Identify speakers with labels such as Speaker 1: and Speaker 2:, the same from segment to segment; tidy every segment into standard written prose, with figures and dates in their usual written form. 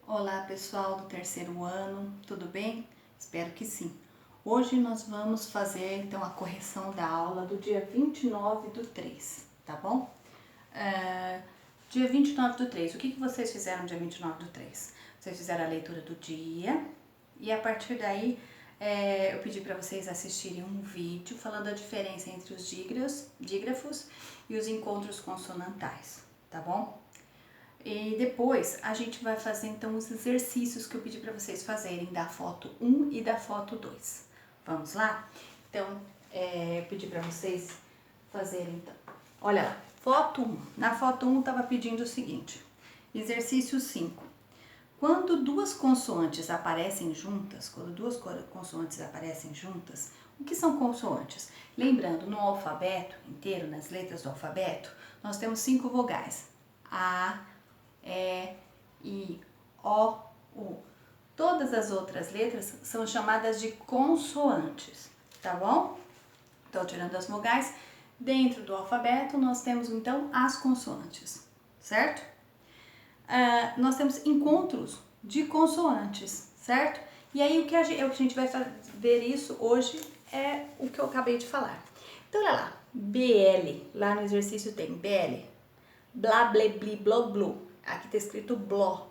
Speaker 1: Olá pessoal do terceiro ano, tudo bem? Espero que sim. Hoje nós vamos fazer então a correção da aula do dia 29/3, tá bom? Dia 29/3, o que vocês fizeram no dia 29/3? Vocês fizeram a leitura do dia e a partir daí eu pedi para vocês assistirem um vídeo falando a diferença entre os dígrafos e os encontros consonantais, tá bom? E depois a gente vai fazer então os exercícios que eu pedi para vocês fazerem da foto 1 e da foto 2. Vamos lá? Então, eu pedi para vocês fazerem então. Olha lá, foto 1. Na foto 1 estava pedindo o seguinte: exercício 5. Quando duas consoantes aparecem juntas, o que são consoantes? Lembrando, no alfabeto inteiro, nas letras do alfabeto, nós temos 5 vogais. A, E, I, O, U. Todas as outras letras são chamadas de consoantes, tá bom? Então, tirando as vogais, dentro do alfabeto nós temos então as consoantes, certo? Nós temos encontros de consoantes, certo? E aí o que a gente vai ver isso hoje é o que eu acabei de falar. Então, olha lá, BL, lá no exercício tem BL, blá, ble, bli, blo, blu. Aqui tá escrito bló,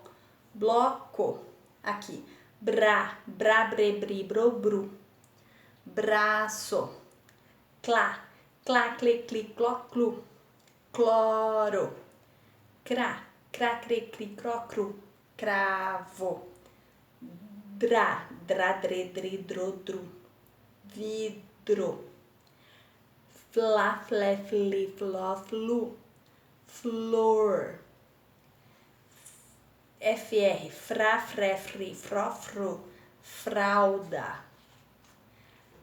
Speaker 1: bloco. Aqui, brá, brá, bre, bri, bro, bru. Braço, clá, clá, cle, cli, cló, clu. Cloro, crá, crá, cre, cri, cró, cru. Cravo, drá, drá, dre, dri, dro, dru. Vidro, flá, flé, fli, fló, flu. Flor, FR, fra, fré, fri, fró, fru, fralda.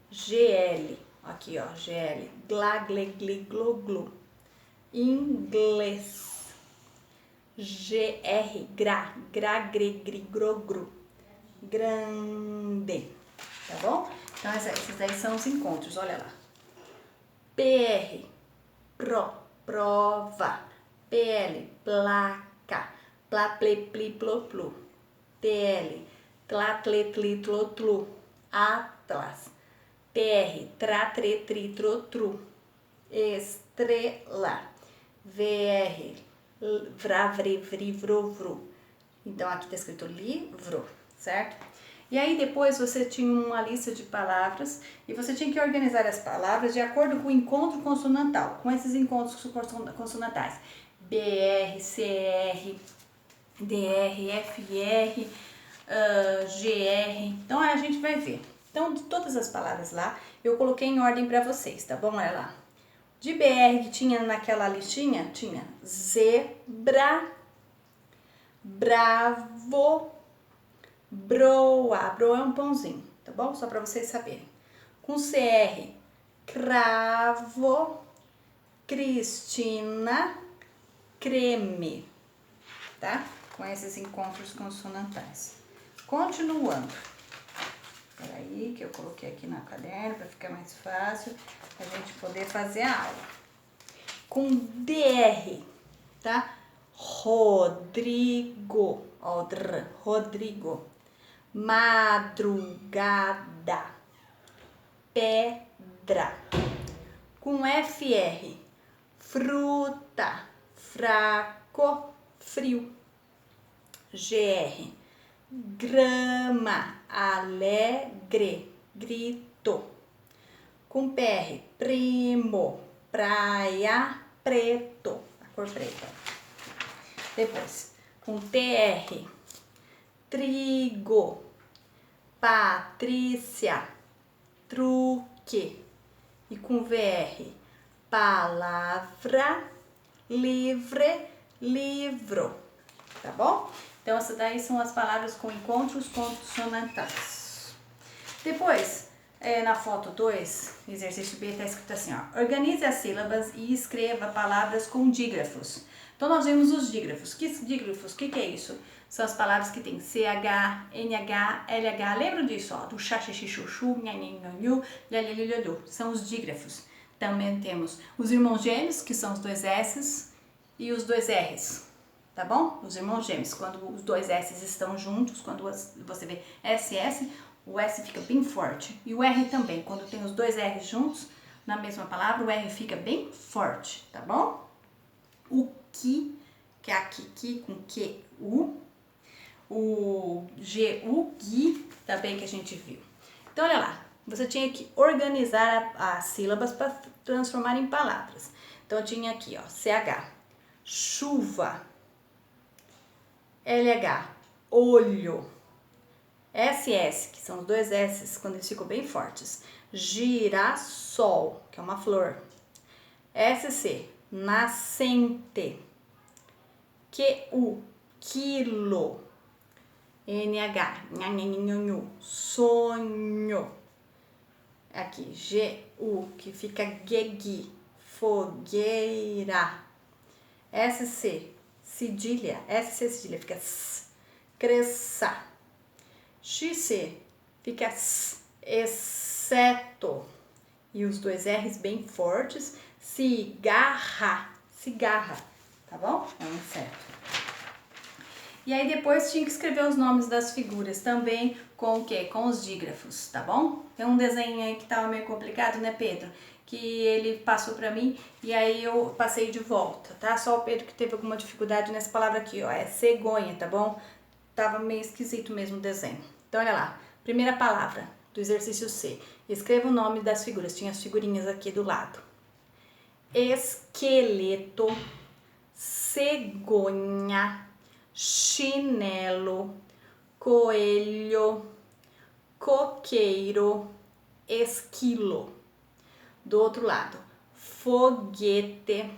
Speaker 1: GL, aqui ó, GL, glá, gle, gli, glu, glu. Inglês. GR, gra, gra, gre, gri, gro, gru. Grande, tá bom? Então esses daí são os encontros, olha lá. PR, prova. PL, placa. Plá, ple, pli, plo, plu. TL, tlá, tle, tli, tlo, tlu. Atlas. TR, trá, tre, tri, tro, tru. Estrela. VR, vrá, vri, vri, vro, vru. Então aqui tá escrito livro, certo? E aí depois você tinha uma lista de palavras e você tinha que organizar as palavras de acordo com o encontro consonantal, com esses encontros consonantais. BR, CR, DR, FR, GR. Então a gente vai ver. Então, de todas as palavras lá, eu coloquei em ordem para vocês, tá bom? Olha lá. De BR que tinha naquela listinha, tinha zebra, bravo, broa. Broa é um pãozinho, tá bom? Só para vocês saberem. Com CR, cravo, Cristina, creme, tá? Com esses encontros consonantais. Continuando. Peraí, que eu coloquei aqui na caderno para ficar mais fácil a gente poder fazer a aula. Com DR, tá? Rodrigo, ó, Rodrigo. Madrugada, pedra. Com FR, fruta, fraco, frio. GR, grama, alegre, grito. Com PR, primo, praia, preto, a cor preta. Depois, com TR, trigo, Patrícia, truque. E com VR, palavra, livre, livro. Tá bom? Então, essas daí são as palavras com encontros consonantais. Depois, na foto 2, exercício B, está escrito assim, ó. Organize as sílabas e escreva palavras com dígrafos. Então, nós vimos os dígrafos. Que dígrafos? O que é isso? São as palavras que tem CH, NH, LH. Lembra disso, ó? Do xaxixi, chuchu, nhanhanhanhu, lhalhalhalhalhu. São os dígrafos. Também temos os irmãos gêmeos, que são os dois S's e os dois R's. tá bom? Os irmãos gêmeos, quando os dois S estão juntos, quando você vê SS, o S fica bem forte. E o R também, quando tem os dois R juntos, na mesma palavra, o R fica bem forte, tá bom? O que é aqui, que com Q-U. O G-U, gui, também que a gente viu. Então, olha lá, você tinha que organizar as sílabas para transformar em palavras. Então, eu tinha aqui, ó, CH, chuva, LH, olho, SS, que são os dois S quando eles ficam bem fortes, girassol, que é uma flor, SC, nascente, QU, quilo, NH, nhanhanhanhanhu, sonho. Aqui, GU, que fica gegui, fogueira. SC, cedilha, SC cedilha, fica s, cresça. XC, fica s, exceto. E os dois R's bem fortes, cigarra, cigarra, tá bom? É um inseto. E aí depois tinha que escrever os nomes das figuras também com o quê? Com os dígrafos, tá bom? Tem um desenho aí que tava meio complicado, né, Pedro? Que ele passou pra mim e aí eu passei de volta, tá? Só o Pedro que teve alguma dificuldade nessa palavra aqui, ó, é cegonha, tá bom? Tava meio esquisito mesmo o desenho. Então, olha lá, primeira palavra do exercício C. Escreva o nome das figuras, tinha as figurinhas aqui do lado. Esqueleto, cegonha, chinelo, coelho, coqueiro, esquilo. Do outro lado, foguete,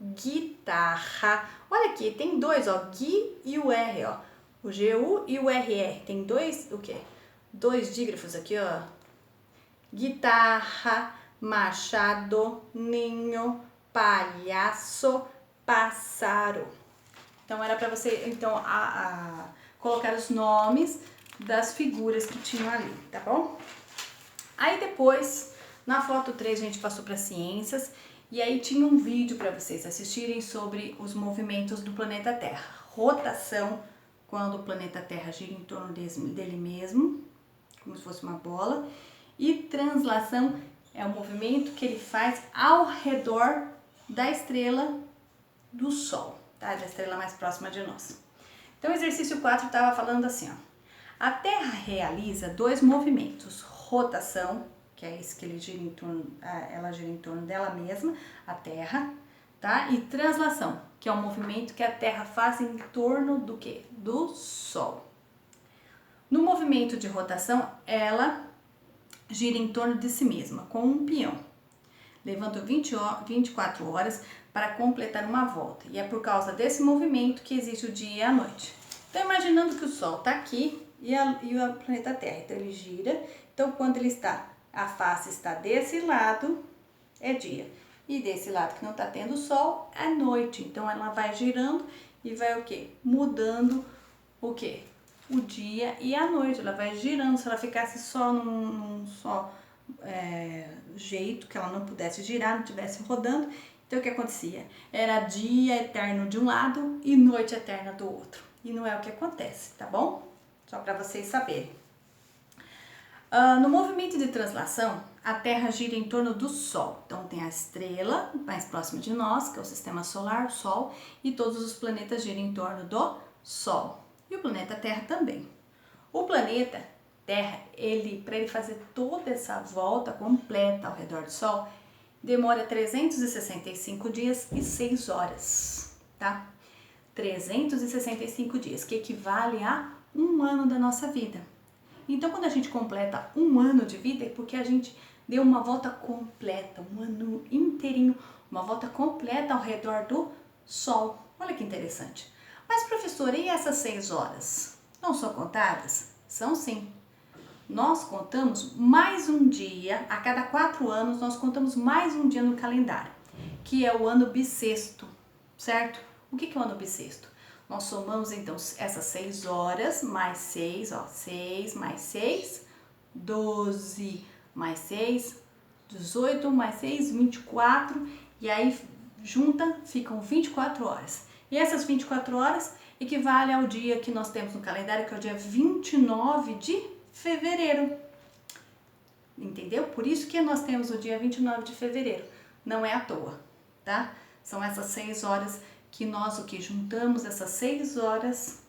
Speaker 1: guitarra. Olha aqui, tem dois, ó, gui e o R, ó. O GU e o RR. Tem dois, o quê? Dois dígrafos aqui, ó. Guitarra, machado, ninho, palhaço, pássaro. Então, era para você, então, colocar os nomes das figuras que tinham ali, tá bom? Aí depois, na foto 3, a gente passou para ciências e aí tinha um vídeo para vocês assistirem sobre os movimentos do planeta Terra. Rotação, quando o planeta Terra gira em torno dele mesmo, como se fosse uma bola. E translação é o movimento que ele faz ao redor da estrela do Sol, tá? Da estrela mais próxima de nós. Então, o exercício 4 estava falando assim, ó. A Terra realiza dois movimentos, rotação, que é esse que ela gira em torno dela mesma, a Terra, tá? E translação, que é o movimento que a Terra faz em torno do quê? Do Sol. No movimento de rotação, ela gira em torno de si mesma, com um peão, levando 24 horas para completar uma volta. E é por causa desse movimento que existe o dia e a noite. Então, imaginando que o Sol está aqui e o planeta Terra, então ele gira. Então, quando ele está, a face está desse lado, é dia. E desse lado que não está tendo Sol, é noite. Então, ela vai girando e vai o quê? Mudando o quê? O dia e a noite. Ela vai girando. Se ela ficasse só num jeito, que ela não pudesse girar, não estivesse rodando, então o que acontecia? Era dia eterno de um lado e noite eterna do outro. E não é o que acontece, tá bom? Só para vocês saberem. No movimento de translação, a Terra gira em torno do Sol. Então tem a estrela mais próxima de nós, que é o sistema solar, o Sol, e todos os planetas giram em torno do Sol. E o planeta Terra também. O planeta Terra, para ele fazer toda essa volta completa ao redor do Sol, demora 365 dias e 6 horas, tá? 365 dias, que equivale a um ano da nossa vida. Então, quando a gente completa um ano de vida, é porque a gente deu uma volta completa, um ano inteirinho, uma volta completa ao redor do Sol. Olha que interessante. Mas, professora, e essas 6 horas? Não são contadas? São sim. Nós contamos mais um dia, a cada 4 anos nós contamos mais um dia no calendário, que é o ano bissexto, certo? O que é o ano bissexto? Nós somamos então essas 6 horas, mais 6, ó, 6 mais 6, 12 mais 6, 18 mais 6, 24, e aí junta, ficam 24 horas. E essas 24 horas equivale ao dia que nós temos no calendário, que é o dia 29 de fevereiro. Entendeu? Por isso que nós temos o dia 29 de fevereiro. Não é à toa, tá? São essas 6 horas que nós juntamos essas 6 horas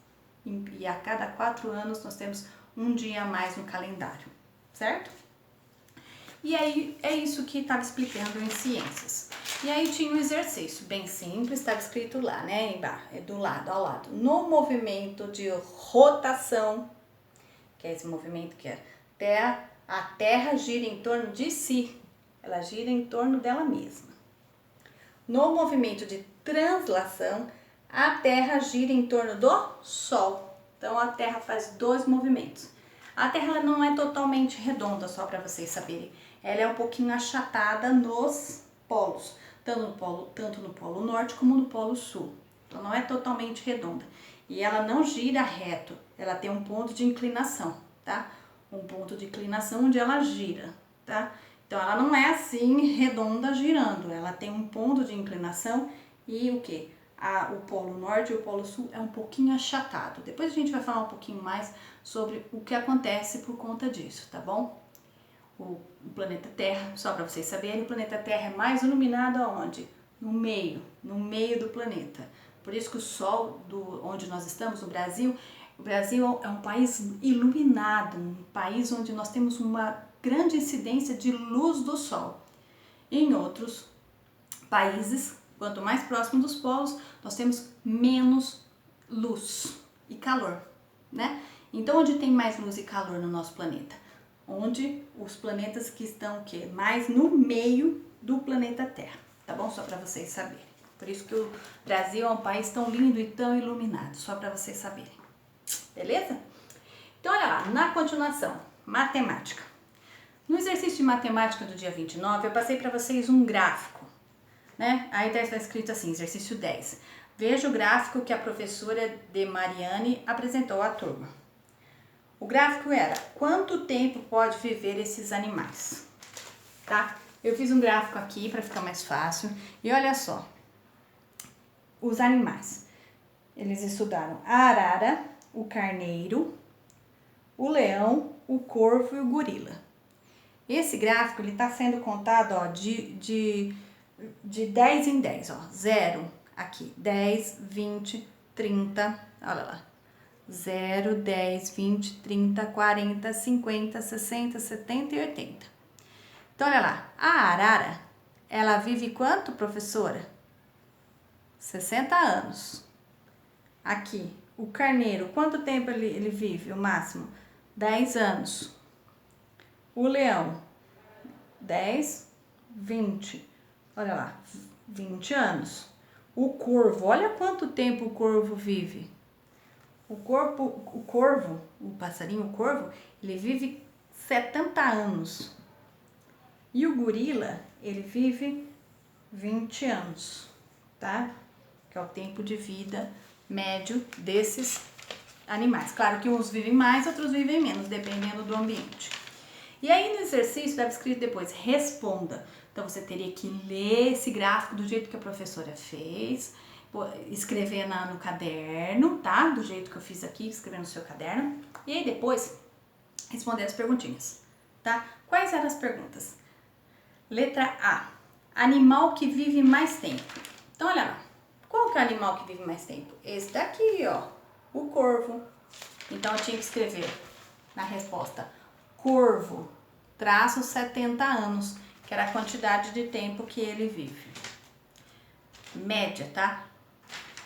Speaker 1: e a cada 4 anos nós temos um dia a mais no calendário, certo? E aí é isso que estava explicando em ciências. E aí tinha um exercício bem simples, estava escrito lá, né, embaixo, do lado, ao lado. No movimento de rotação, que é esse movimento que a Terra gira em torno de si, ela gira em torno dela mesma. No movimento de translação, a Terra gira em torno do Sol. Então a Terra faz 2 movimentos. A Terra ela não é totalmente redonda, só para vocês saberem. Ela é um pouquinho achatada nos polos, tanto no polo norte como no polo sul. Então não é totalmente redonda. E ela não gira reto, ela tem um ponto de inclinação, tá? Um ponto de inclinação onde ela gira, tá? Então ela não é assim redonda girando, ela tem um ponto de inclinação e o que? O polo norte e o polo sul é um pouquinho achatado. Depois a gente vai falar um pouquinho mais sobre o que acontece por conta disso, tá bom? O planeta Terra, só para vocês saberem, o planeta Terra é mais iluminado aonde? No meio do planeta. Por isso que o Sol, onde nós estamos, o Brasil é um país iluminado, um país onde nós temos uma grande incidência de luz do Sol. Em outros países, quanto mais próximo dos polos, nós temos menos luz e calor, né? Então, onde tem mais luz e calor no nosso planeta? Onde os planetas que estão mais no meio do planeta Terra, tá bom? Só para vocês saberem. Por isso que o Brasil é um país tão lindo e tão iluminado, só para vocês saberem. Beleza? Então, olha lá, na continuação, matemática. No exercício de matemática do dia 29, eu passei para vocês um gráfico, né? Aí está escrito assim, exercício 10. Veja o gráfico que a professora de Mariane apresentou à turma. O gráfico era quanto tempo pode viver esses animais, tá? Eu fiz um gráfico aqui para ficar mais fácil e olha só, os animais. Eles estudaram a arara, o carneiro, o leão, o corvo e o gorila. Esse gráfico ele está sendo contado ó, de 10 em 10, ó, 0 aqui, 10, 20, 30, olha lá. 0, 10, 20, 30, 40, 50, 60, 70 e 80. Então, olha lá, a arara, ela vive quanto, professora? 60 anos. Aqui, o carneiro, quanto tempo ele vive, o máximo? 10 anos. O leão, 10, 20, olha lá, 20 anos. O corvo, olha quanto tempo o corvo vive. O corvo, o passarinho, o corvo, ele vive 70 anos. E o gorila, ele vive 20 anos, tá? Que é o tempo de vida médio desses animais. Claro que uns vivem mais, outros vivem menos, dependendo do ambiente. E aí no exercício estava escrito depois, responda. Então você teria que ler esse gráfico do jeito que a professora fez, escrever no caderno, tá? Do jeito que eu fiz aqui, escrever no seu caderno. E aí depois responder as perguntinhas, tá? Quais eram as perguntas? Letra A. Animal que vive mais tempo. Então olha lá. Qual que é o animal que vive mais tempo? Esse daqui, ó. O corvo. Então eu tinha que escrever na resposta corvo, traço 70 anos, que era a quantidade de tempo que ele vive. Média, tá?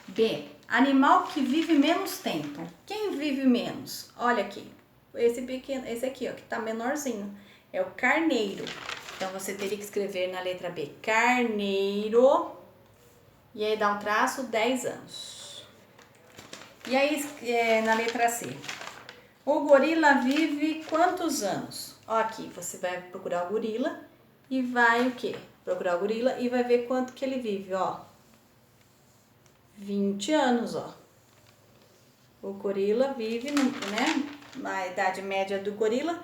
Speaker 1: B. Animal que vive menos tempo. Quem vive menos? Olha aqui. Esse aqui, ó, que tá menorzinho. É o carneiro. Então, você teria que escrever na letra B, carneiro. E aí, dá um traço, 10 anos. E aí, na letra C. O gorila vive quantos anos? Ó, aqui, você vai procurar o gorila e vai o quê? Procurar o gorila e vai ver quanto que ele vive, ó. 20 anos, ó. O gorila vive, né, na idade média do gorila,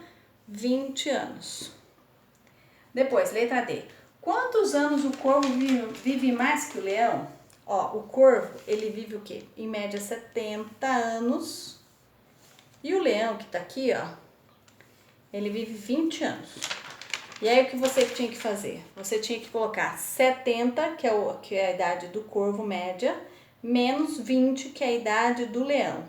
Speaker 1: 20 anos. Depois, letra D. Quantos anos o corvo vive mais que o leão? Ó, o corvo, ele vive o quê? Em média 70 anos. E o leão que tá aqui, ó, ele vive 20 anos. E aí o que você tinha que fazer? Você tinha que colocar 70, que é a idade do corvo média, menos 20, que é a idade do leão.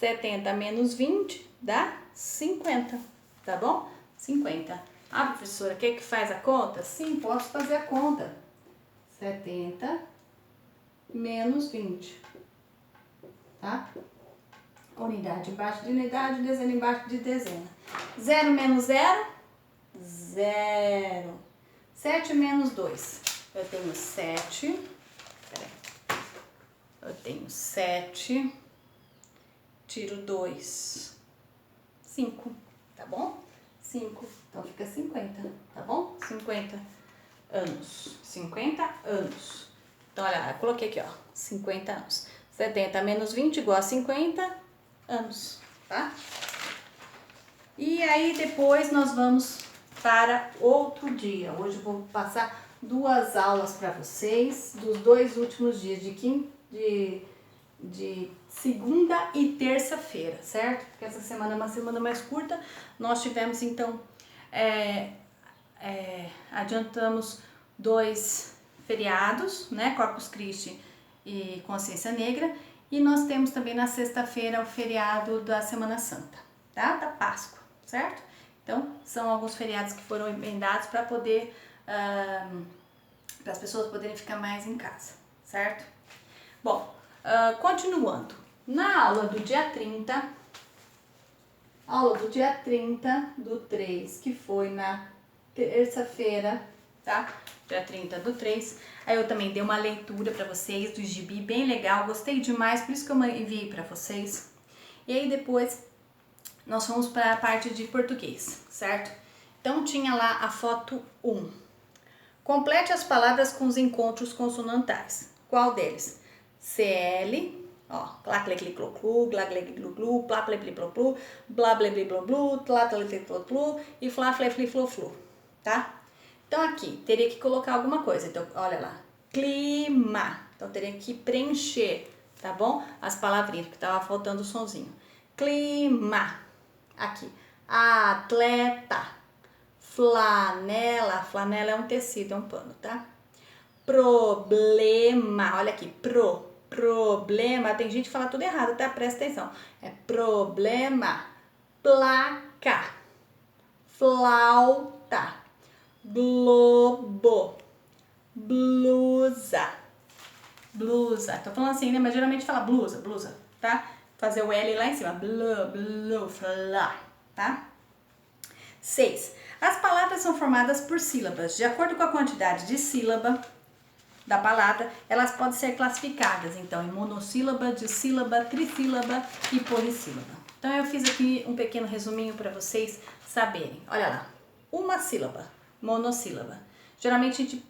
Speaker 1: 70 menos 20 dá 50, tá bom? 50. Ah, professora, quer que faz a conta? Sim, posso fazer a conta. 70 menos 20, tá? Unidade embaixo de unidade, dezena embaixo de dezena. 0 menos 0, 0. 7 menos 2. Eu tenho 7. Peraí. Eu tenho 7. Tiro 2. 5. Tá bom? 5. Então fica 50. Tá bom? 50 anos. 50 anos. Então, olha, eu coloquei aqui, ó. 50 anos. 70 menos 20 igual a 50 anos. Tá? E aí depois nós vamos para outro dia. Hoje eu vou passar 2 aulas para vocês dos 2 últimos dias de segunda e terça-feira, certo? Porque essa semana é uma semana mais curta. Nós tivemos então adiantamos 2 feriados, né? Corpus Christi e Consciência Negra. E nós temos também na sexta-feira o feriado da Semana Santa, tá? Da Páscoa, certo? Então, são alguns feriados que foram emendados para poder, para as pessoas poderem ficar mais em casa, certo? Bom, continuando. Na aula do dia 30, do 3, que foi na terça-feira, tá? Dia 30 do 3. Aí eu também dei uma leitura para vocês do gibi, bem legal, gostei demais, por isso que eu enviei para vocês. E aí depois nós fomos para a parte de português, certo? Então tinha lá a foto 1. Complete as palavras com os encontros consonantais. Qual deles? CL, ó, clacleclicloclu, glaglegliglu, plaplépli-ploplu, blablébli-bloblu, tlatletletlu e flafleflifloflu, tá? Então aqui, teria que colocar alguma coisa. Então, olha lá, clima. Então, teria que preencher, tá bom? As palavrinhas, porque tava faltando o sonzinho. Clima. Aqui, atleta. Flanela. Flanela é um tecido, é um pano, tá? Problema. Olha aqui, problema. Tem gente que fala tudo errado, tá? Presta atenção. É problema. Placa. Flauta. Globo, blusa, blusa. Tô falando assim, né? Mas geralmente fala blusa, tá? Fazer o L lá em cima, flá, tá? 6. As palavras são formadas por sílabas. De acordo com a quantidade de sílaba da palavra, elas podem ser classificadas, então, em monossílaba, dissílaba, trissílaba e polissílaba. Então, eu fiz aqui um pequeno resuminho para vocês saberem. Olha lá, uma sílaba. Monossílaba. Geralmente a gente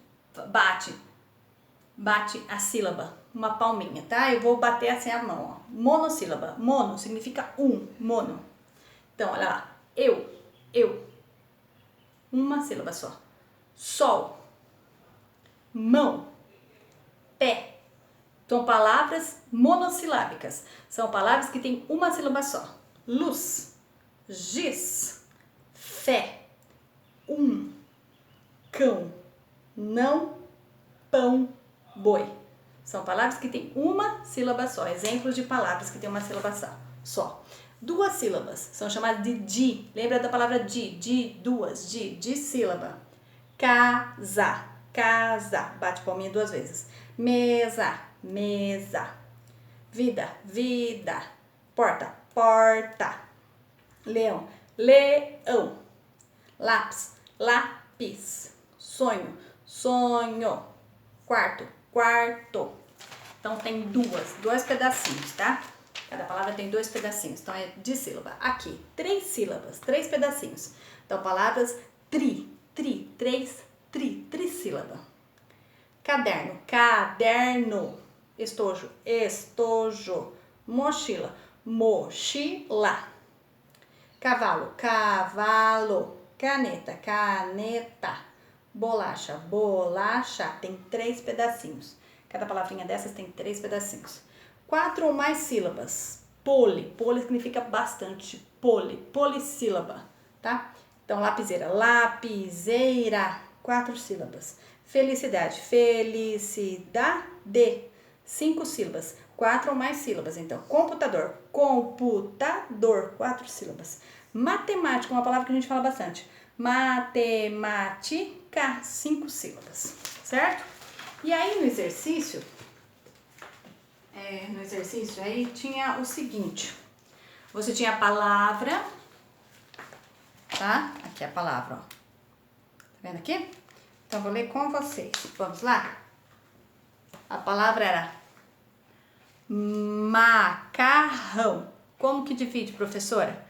Speaker 1: bate a sílaba, uma palminha, tá? Eu vou bater assim a mão, ó. Monossílaba. Mono significa mono. Então, olha lá. Eu. Uma sílaba só. Sol. Mão. Pé. São palavras monossilábicas. São palavras que têm uma sílaba só. Luz. Giz. Fé. Cão, não, pão, boi. São palavras que têm uma sílaba só. Exemplos de palavras que têm uma sílaba só. 2 sílabas são chamadas de di. Lembra da palavra di, duas, di sílaba. Casa, bate palminha 2 vezes. Mesa. Vida. Porta. Leão. Lápis. Sonho. Quarto. Então tem 2 pedacinhos, tá? Cada palavra tem 2 pedacinhos, então é de sílaba. Aqui, 3 sílabas, 3 pedacinhos. Então palavras trissílaba. Caderno. Estojo. Mochila. Cavalo. Caneta. Bolacha. Tem 3 pedacinhos. Cada palavrinha dessas tem 3 pedacinhos. 4 ou mais sílabas. Poli significa bastante. Polissílaba, tá? Então, lapiseira, lapiseira, 4 sílabas. Felicidade, felicidade, 5 sílabas. 4 ou mais sílabas, então. Computador, computador, 4 sílabas. Matemática, uma palavra que a gente fala bastante. Matemática, 5 sílabas, certo? E aí no exercício aí tinha o seguinte. Você tinha a palavra, tá? Aqui é a palavra, ó. Tá vendo aqui? Então, vou ler com vocês. Vamos lá? A palavra era macarrão. Como que divide, professora?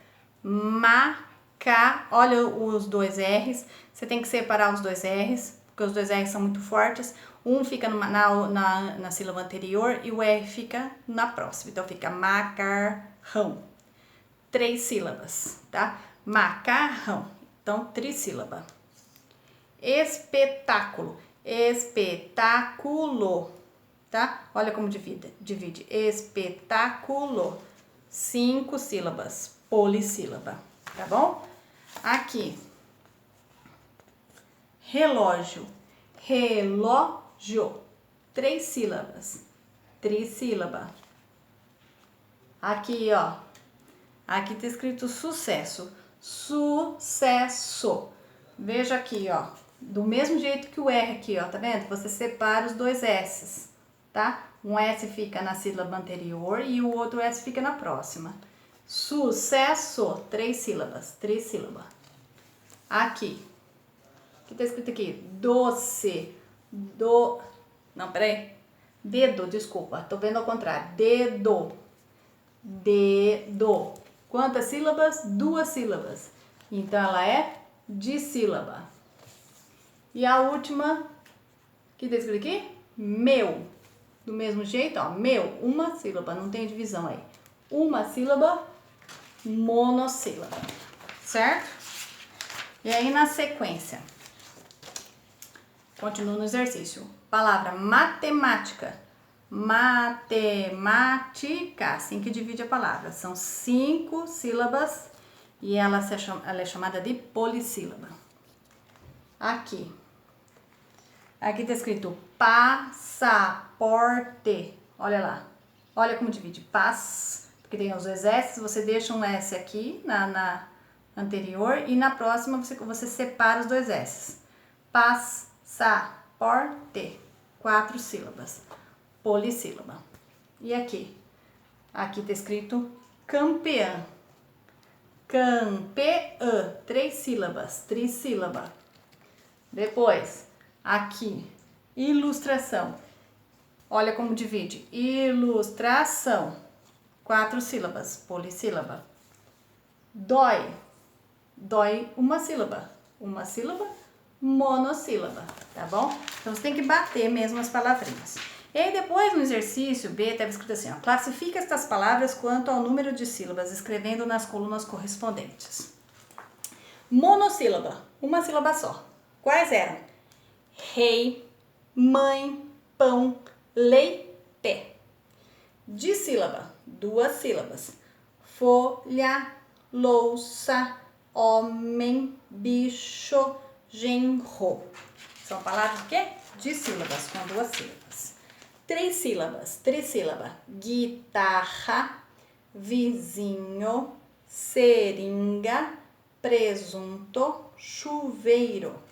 Speaker 1: Olha os 2 R's. Você tem que separar os 2 R's, porque os 2 R's são muito fortes. Um fica na sílaba anterior e o R fica na próxima. Então, fica macarrão. 3 sílabas, tá? Macarrão. Então, trissílaba. Espetáculo. Espetáculo, tá? Olha como divide. Espetáculo. 5 sílabas. Polissílaba, tá bom? Aqui. Relógio. Relógio. 3 sílabas. Trissílaba. Aqui, ó. Aqui tá escrito sucesso. Sucesso. Veja aqui, ó. Do mesmo jeito que o R aqui, ó. Tá vendo? Você separa os 2 S's, tá? Um S fica na sílaba anterior e o outro S fica na próxima. Sucesso. 3 sílabas. Trissílaba. Aqui. O que tá escrito aqui? Doce. Não, peraí. Dedo, desculpa. Tô vendo ao contrário. Dedo. Dedo. Quantas sílabas? 2 sílabas. Então, ela é dissílaba. E a última, que tá escrito aqui? Meu. Do mesmo jeito, ó. Meu. 1 sílaba. Não tem divisão aí. 1 sílaba, monossílaba. Certo? E aí, na sequência, continuo no exercício. Palavra matemática. Matemática. Assim que divide a palavra. São 5 sílabas e ela é chamada de polissílaba. Aqui. Aqui tá escrito passaporte. Olha lá. Olha como divide. Porque tem os 2 S. Você deixa um S aqui na anterior e na próxima você separa os 2 S. Passaporte. 4 sílabas. Polissílaba. E aqui? Aqui tá escrito campeã. Campeã. 3 sílabas. Trissílaba. Depois, aqui, ilustração. Olha como divide. Ilustração. 4 sílabas. Polissílaba. Dói. Dói 1 sílaba. 1 sílaba, monossílaba, tá bom? Então, você tem que bater mesmo as palavrinhas. E aí, depois, no exercício B, estava escrito assim, ó. Classifica estas palavras quanto ao número de sílabas, escrevendo nas colunas correspondentes. Monossílaba. 1 sílaba só. Quais eram? Rei, mãe, pão, leite. Dissílaba. 2 sílabas. Folha, louça, homem, bicho, genro. São palavras o quê? Dissílabas, com 2 sílabas. 3 sílabas. Trissílaba. Guitarra, vizinho, seringa, presunto, chuveiro.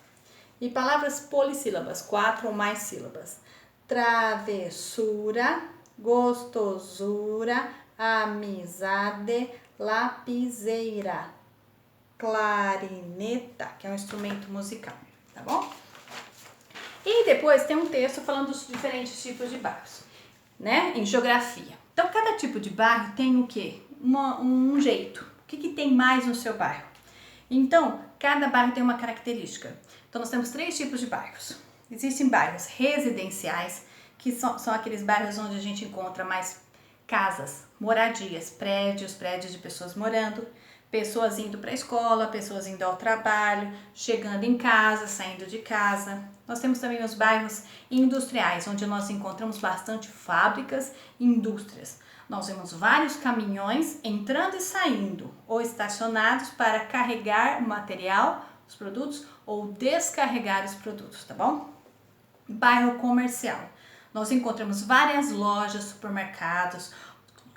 Speaker 1: E palavras polissílabas, 4 ou mais sílabas. Travessura, gostosura, amizade, lapiseira, clarineta, que é um instrumento musical, tá bom? E depois tem um texto falando dos diferentes tipos de bairros, né? Em geografia. Então, cada tipo de bairro tem o quê? Um jeito. O que tem mais no seu bairro? Então, cada bairro tem uma característica. Então, nós temos 3 tipos de bairros. Existem bairros residenciais, que são aqueles bairros onde a gente encontra mais casas, moradias, prédios de pessoas morando. pessoas indo para a escola, pessoas indo ao trabalho, chegando em casa, saindo de casa. Nós temos também os bairros industriais, onde nós encontramos bastante fábricas e indústrias. Nós vemos vários caminhões entrando e saindo, ou estacionados para carregar o material, os produtos, ou descarregar os produtos, tá bom? Bairro comercial. Nós encontramos várias lojas, supermercados,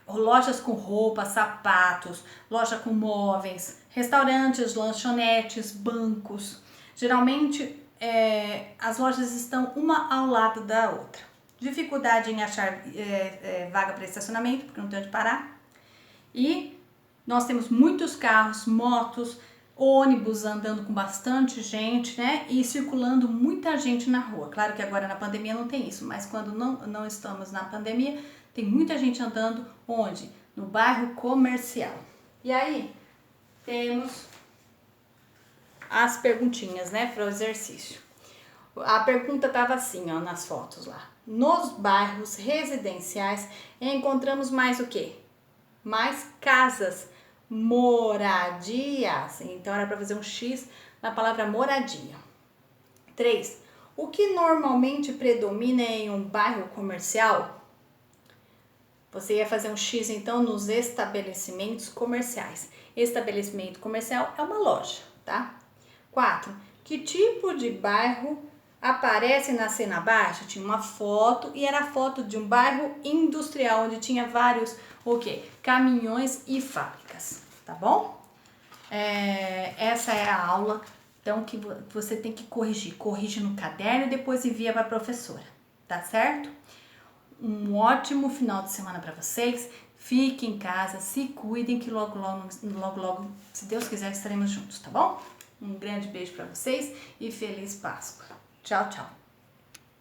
Speaker 1: lojas com roupas, sapatos, loja com móveis, restaurantes, lanchonetes, bancos. Geralmente as lojas estão uma ao lado da outra. Dificuldade em achar vaga para estacionamento, porque não tem onde parar. E nós temos muitos carros, motos, ônibus andando com bastante gente, né? E circulando muita gente na rua. Claro que agora na pandemia não tem isso, mas quando não estamos na pandemia, tem muita gente andando onde? No bairro comercial. E aí, temos as perguntinhas, né, para o exercício. A pergunta estava assim, ó, nas fotos lá. Nos bairros residenciais, encontramos mais o quê? Mais casas, moradias. Então, era para fazer um X na palavra moradia. 3. O que normalmente predomina em um bairro comercial? Você ia fazer um X, então, nos estabelecimentos comerciais. Estabelecimento comercial é uma loja, tá? 4. Que tipo de bairro aparece na cena abaixo? Tinha uma foto e era a foto de um bairro industrial, onde tinha vários, o quê? Caminhões e fábricas, tá bom? Essa é a aula, então, que você tem que corrigir. Corrige no caderno e depois envia para a professora, tá certo? Um ótimo final de semana para vocês. Fiquem em casa, se cuidem, que logo, se Deus quiser, estaremos juntos, tá bom? Um grande beijo para vocês e feliz Páscoa. Tchau, tchau.